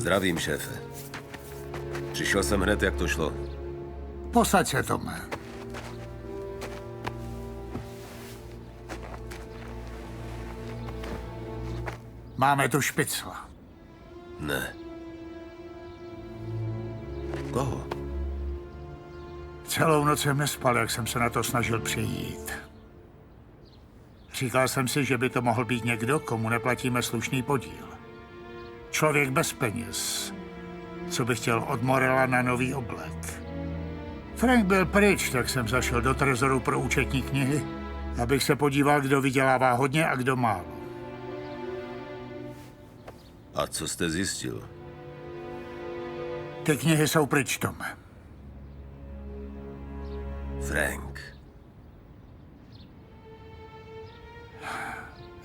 Zdravím, šéfe. Přišel jsem hned, jak to šlo. Posaď se, Tome. Máme tu špicla. Ne. Koho? Celou noc jsem nespal, jak jsem se na to snažil přijít. Říkal jsem si, že by to mohl být někdo, komu neplatíme slušný podíl. Člověk bez peněz, co by chtěl od Morela na nový oblek. Frank byl pryč, tak jsem zašel do trezoru pro účetní knihy, abych se podíval, kdo vydělává hodně a kdo málo. A co jste zjistil? Ty knihy jsou pryč, Tome. Frank.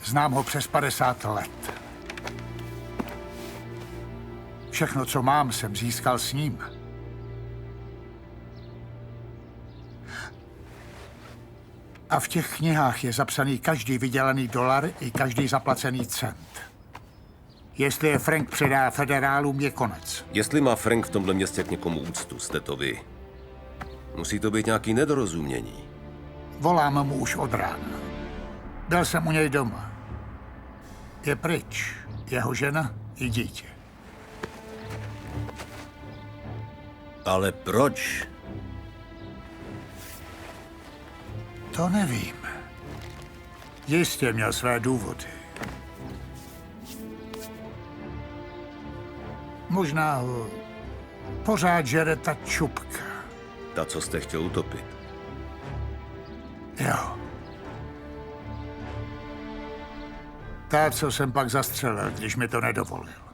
Znám ho přes 50 let. Všechno, co mám, jsem získal s ním. A v těch knihách je zapsaný každý vydělaný dolar i každý zaplacený cent. Jestli je Frank předá federálům, je konec. Jestli má Frank v tomhle městě k někomu úctu, jste to vy. Musí to být nějaký nedorozumění. Volám mu už od rána. Byl jsem u něj doma. Je pryč. Jeho žena i dítě. Ale proč? To nevím. Jistě měl své důvody. Možná ho pořád žere ta čupka. Ta, co jste chtěl utopit. Jo. Ta, co jsem pak zastřelil, když mi to nedovolil.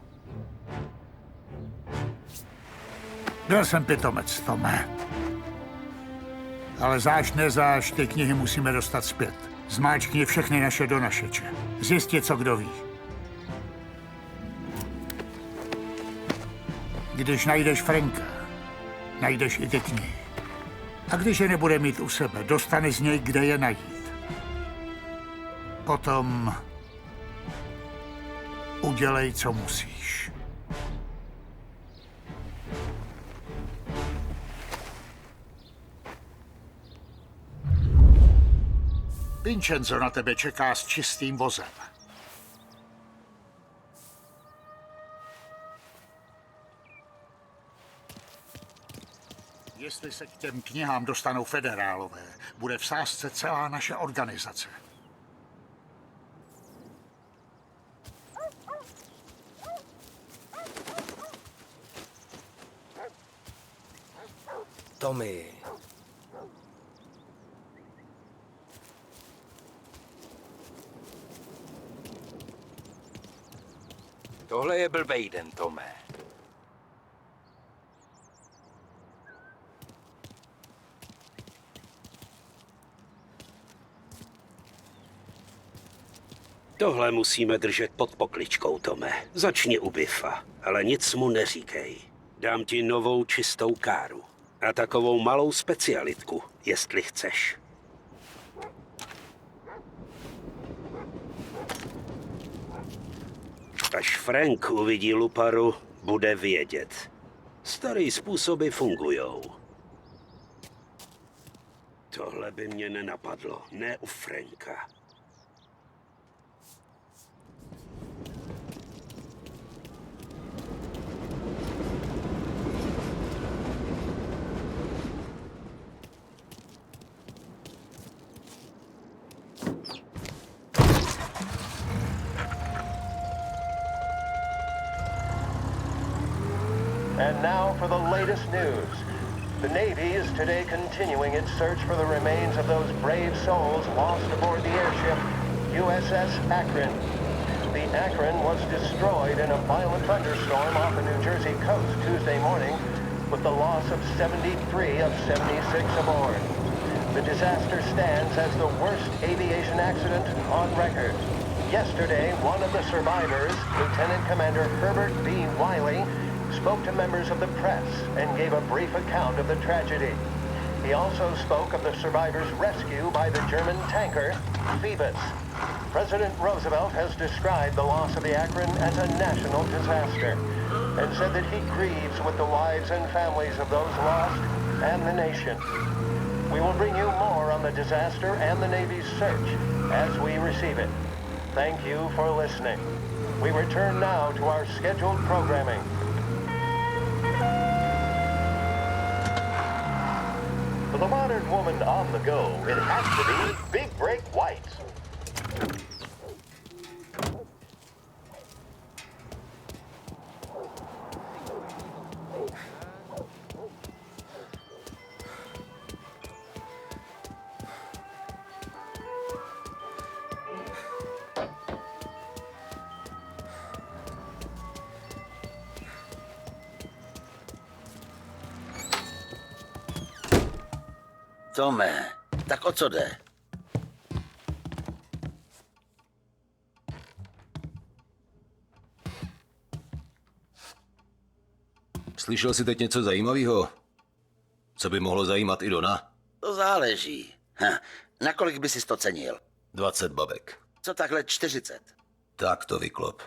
Byl jsem pitomec, Tome. Ale záš nezáš, ty knihy musíme dostat zpět. Zmáčkni všechny naše donašeče. Zjistit, co kdo ví. Když najdeš Franka, najdeš i ty knihy. A když je nebude mít u sebe, dostane z něj, kde je najít. Potom udělej, co musíš. Vincenzo na tebe čeká s čistým vozem. Jestli se k těm knihám dostanou federálové, bude v sázce celá naše organizace. Tommy. Tohle je blbej den, Tome. Tohle musíme držet pod pokličkou, Tome. Začni u Biffa, ale nic mu neříkej. Dám ti novou čistou káru. A takovou malou specialitku, jestli chceš. Až Frank uvidí luparu, bude vědět. Starý způsoby fungujou. Tohle by mě nenapadlo, ne u Franka. And now for the latest news. The Navy is today continuing its search for the remains of those brave souls lost aboard the airship USS Akron. The Akron was destroyed in a violent thunderstorm off the New Jersey coast Tuesday morning, with the loss of 73 of 76 aboard. The disaster stands as the worst aviation accident on record. Yesterday, one of the survivors, Lieutenant Commander Herbert B. Wiley, spoke to members of the press and gave a brief account of the tragedy. He also spoke of the survivors' rescue by the German tanker, Phoebus. President Roosevelt has described the loss of the Akron as a national disaster. and said that he grieves with the wives and families of those lost and the nation. We will bring you more on the disaster and the Navy's search as we receive it. Thank you for listening. We return now to our scheduled programming. For the modern woman on the go, it has to be Big Break Whites. Tome, tak o co jde? Slyšel jsi teď něco zajímavého? Co by mohlo zajímat i Dona? To záleží. Nakolik by si to cenil? 20 babek. Co takhle 40? Tak to vyklop.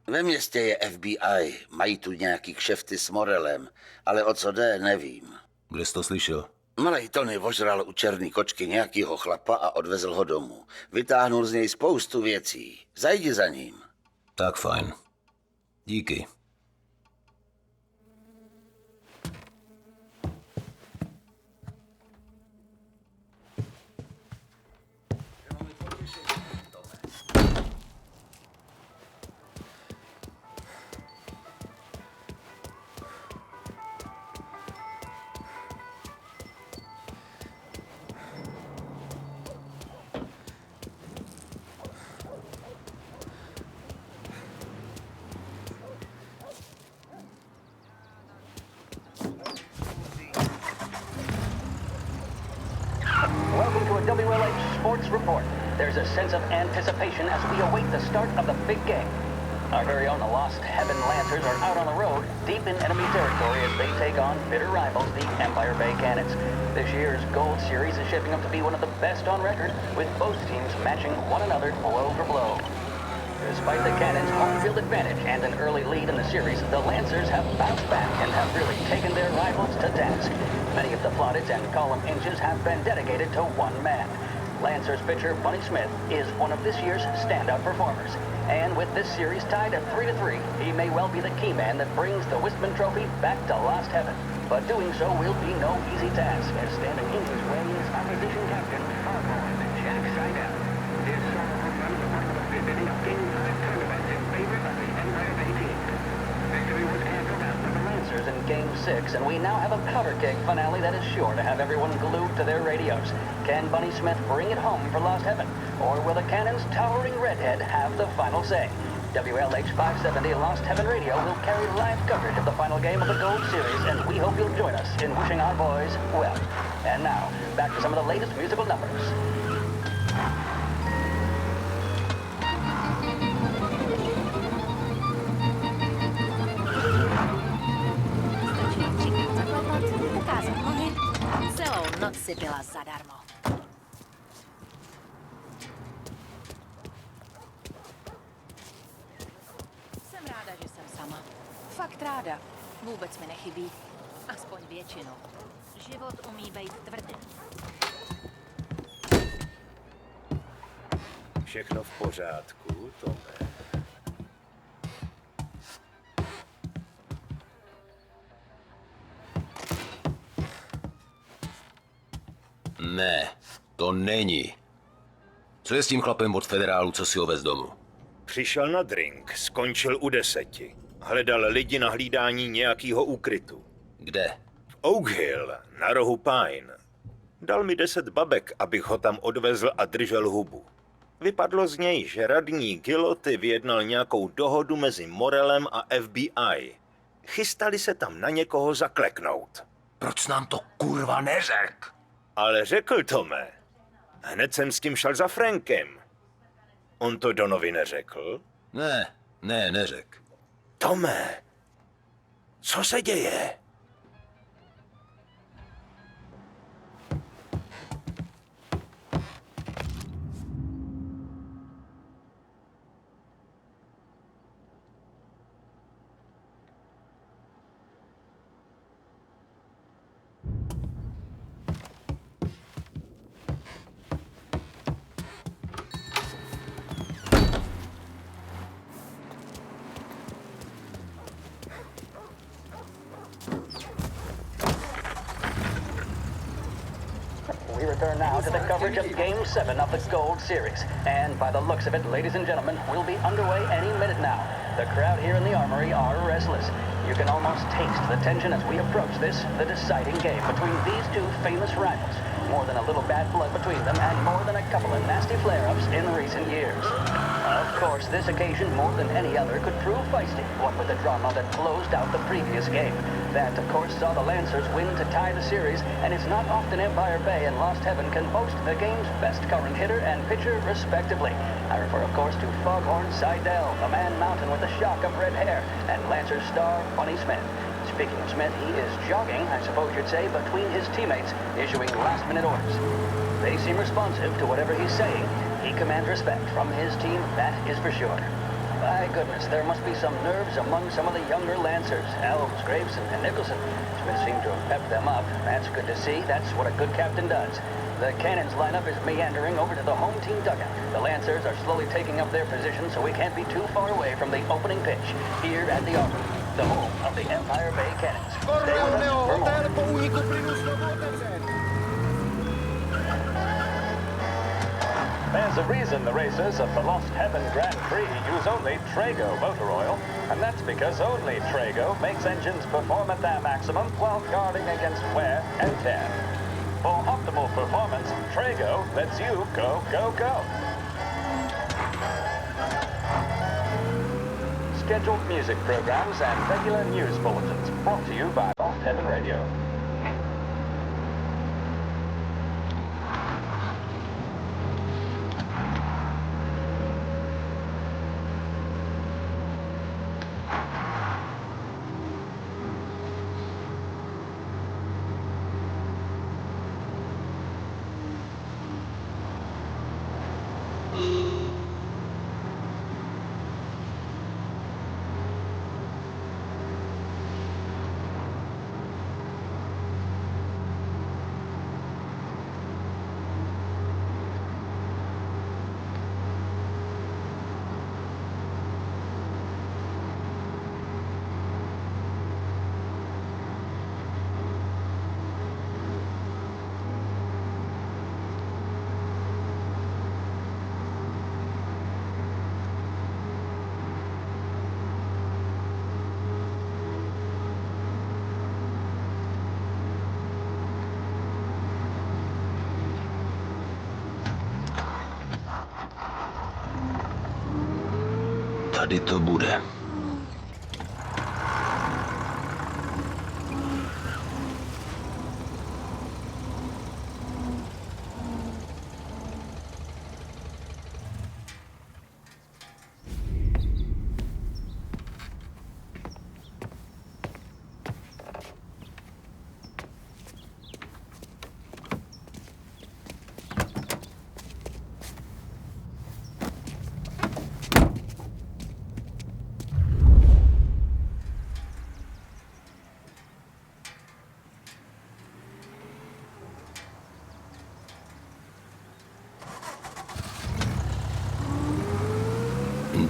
Ve městě je FBI, mají tu nějaký kšefty s Morelem, ale o co jde, nevím. Kde jsi to slyšel? Malej Tony ožral u černý kočky nějakýho chlapa a odvezl ho domů. Vytáhnul z něj spoustu věcí. Zajdi za ním. Tak fajn. Díky. Welcome to a WLH Sports Report. There's a sense of anticipation as we await the start of the big game. Our very own Lost Heaven Lancers are out on the road, deep in enemy territory as they take on bitter rivals, the Empire Bay Cannons. This year's Gold Series is shaping up to be one of the best on record, with both teams matching one another blow for blow. Despite the Cannons' home field advantage and an early lead in the series, the Lancers have bounced back and have really taken their rivals to task. Many of the plaudits and column inches have been dedicated to one man. Lancers pitcher Bunny Smith is one of this year's standout performers. And with this series tied at 3-3, he may well be the key man that brings the Wistman Trophy back to Lost Heaven. But doing so will be no easy task, as standing in his way is opposition captain, Hardboy Jack Seidel. This summer runs a part of the bidding of Game 5 tournament in favor of the Empire Bay team. Victory was handled out to the Lancers in Game 6, and we now have a powder keg finale that is sure to have everyone glued to their radios. Can Bunny Smith bring it home for Lost Heaven? Or will the Cannon's towering redhead have the final say? WLH 570 Lost Heaven Radio will carry live coverage of the final game of the Gold Series, and we hope you'll join us in wishing our boys well. And now, back to some of the latest musical numbers. Celou noc si byla zadarmo. Jsem ráda, že jsem sama. Fakt ráda. Vůbec mi nechybí. Aspoň většinou. Život umí být tvrdý. Všechno v pořádku, Tome? Ne, to není. Co je s tím chlapem od federálu, co si ho vez domů? Přišel na drink, skončil u 10. Hledal lidi na hlídání nějakýho úkrytu. Kde? V Oak Hill, na rohu Pine. Dal mi 10 babek, abych ho tam odvezl a držel hubu. Vypadlo z něj, že radní Giloty vyjednal nějakou dohodu mezi Morelem a FBI. Chystali se tam na někoho zakleknout. Proč nám to kurva neřek? Ale řekl Tome. Hned jsem s tím šel za Frankem. On to Donovi neřekl? Ne, neřek. Tome, co se děje? We return now to the coverage of Game 7 of the Gold Series. And by the looks of it, ladies and gentlemen, we'll be underway any minute now. The crowd here in the Armory are restless. You can almost taste the tension as we approach this, the deciding game between these two famous rivals. More than a little bad blood between them, and more than a couple of nasty flare-ups in recent years. Of course, this occasion, more than any other, could prove feisty, what with the drama that closed out the previous game. That, of course, saw the Lancers win to tie the series, and it's not often Empire Bay and Lost Heaven can boast the game's best current hitter and pitcher, respectively. I refer, of course, to Foghorn Seidel, the man mountain with the shock of red hair, and Lancers star Bunny Smith. Speaking of Smith, he is jogging, I suppose you'd say, between his teammates, issuing last-minute orders. They seem responsive to whatever he's saying. He commands respect from his team, that is for sure. My goodness, there must be some nerves among some of the younger Lancers. Elves, Graves, and Nicholson. Smith seemed to have pepped them up. That's good to see. That's what a good captain does. The Cannons lineup is meandering over to the home team dugout. The Lancers are slowly taking up their position, so we can't be too far away from the opening pitch here at the Armory, the home of the Empire Bay Cannons. Stay with us for more. There's a reason the racers of the Lost Heaven Grand Prix use only Trago motor oil, and that's because only Trago makes engines perform at their maximum while guarding against wear and tear. For optimal performance, Trago lets you go, go, go. Scheduled music programs and regular news bulletins brought to you by Lost Heaven Radio. Tady to bude.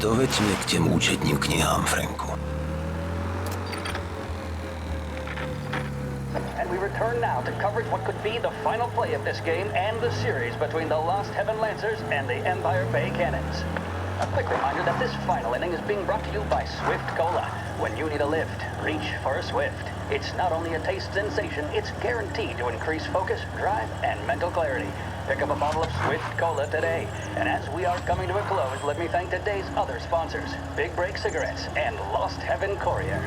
Doveď mě k těm účetním knihám, Franku. And we return now to coverage what could be the final play of this game and the series between the Lost Heaven Lancers and the Empire Bay Cannons. A quick reminder that this final inning is being brought to you by Swift Cola. When you need a lift, reach for a Swift. It's not only a taste sensation, it's guaranteed to increase focus, drive, and mental clarity. Pick up a bottle of Swift Cola today. And as we are coming to a close, let me thank today's other sponsors, Big Break Cigarettes and Lost Heaven Courier.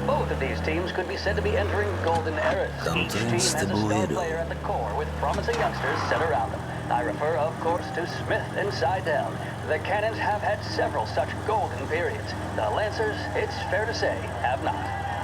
Both of these teams could be said to be entering golden eras. Each team has a star player at the core with promising youngsters set around them. I refer, of course, to Smith and Seidel. The Cannons have had several such golden periods. The Lancers, it's fair to say, have not.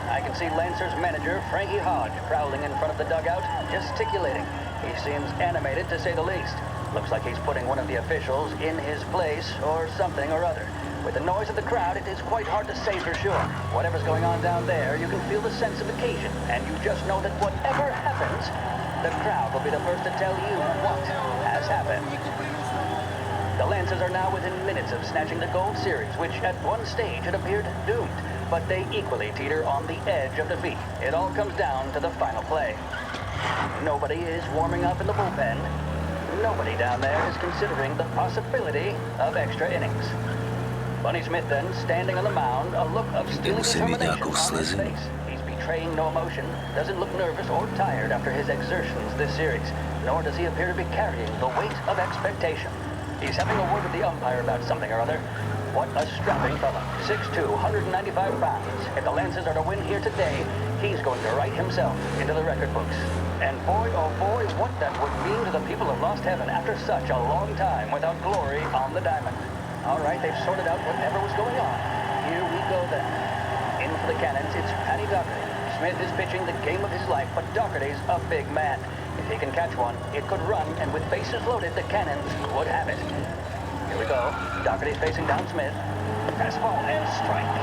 I can see Lancers manager Frankie Hodge prowling in front of the dugout, gesticulating. He seems animated, to say the least. Looks like he's putting one of the officials in his place, or something or other. With the noise of the crowd, it is quite hard to say for sure. Whatever's going on down there, you can feel the sense of occasion, and you just know that whatever happens, the crowd will be the first to tell you what has happened. The Lancers are now within minutes of snatching the Gold Series, which at one stage had appeared doomed, but they equally teeter on the edge of defeat. It all comes down to the final play. Nobody is warming up in the bullpen. Nobody down there is considering the possibility of extra innings. Bunny Smith then, standing on the mound, a look of steely determination on his face. He's betraying no emotion, doesn't look nervous or tired after his exertions this series, nor does he appear to be carrying the weight of expectation. He's having a word with the umpire about something or other. What a strapping fella. 6'2", 195 pounds. If the Lancers are to win here today, he's going to write himself into the record books. And boy, oh boy, what that would mean to the people of Lost Heaven after such a long time without glory on the diamond. All right, they've sorted out whatever was going on. Here we go then. In for the Cannons, it's Patty Doherty. Smith is pitching the game of his life, but Doherty's a big man. If he can catch one, it could run, and with bases loaded, the Cannons would have it. Here we go. Doherty facing down Smith. Fastball and strike.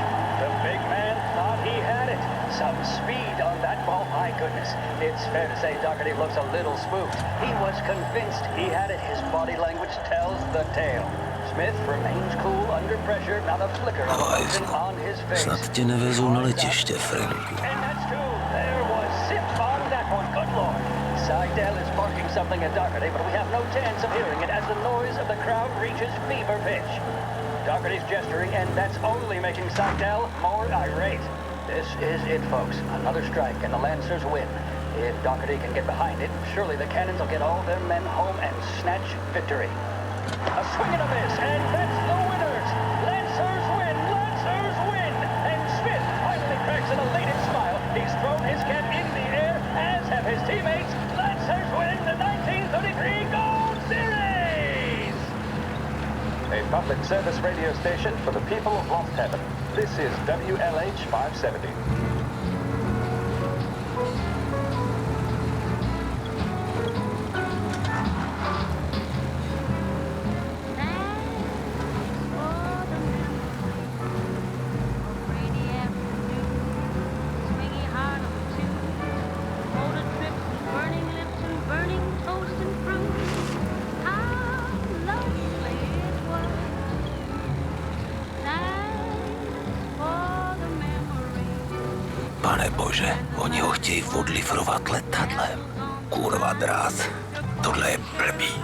The big man thought he had it. Some speed on that ball, my goodness. It's fair to say Doherty looks a little spooked. He was convinced he had it. His body language tells the tale. Smith remains cool under pressure, not a flicker of emotion on his face. Snad tě nevezou na letiště, Franku. And that's true. There was zip on that one. Good Lord. Seidel is barking something at Doherty, but we have no chance of hearing it as the noise of the crowd reaches fever pitch. Doherty's gesturing, and that's only making Seidel more irate. This is it, folks. Another strike, and the Lancers win. If Doherty can get behind it, surely the Cannons will get all their men home and snatch victory. A swing and a miss, and that's the winners! Lancers win! Lancers win! And Smith finally cracks an elated smile. He's thrown his cap in the air, as have his teammates. Lancers win the 1933 Gold Series! A public service radio station for the people of Lost Heaven. This is WLH 570. Pane bože, oni ho chtějí odlifrovat letadlem. Kurva drát, tohle je blbý.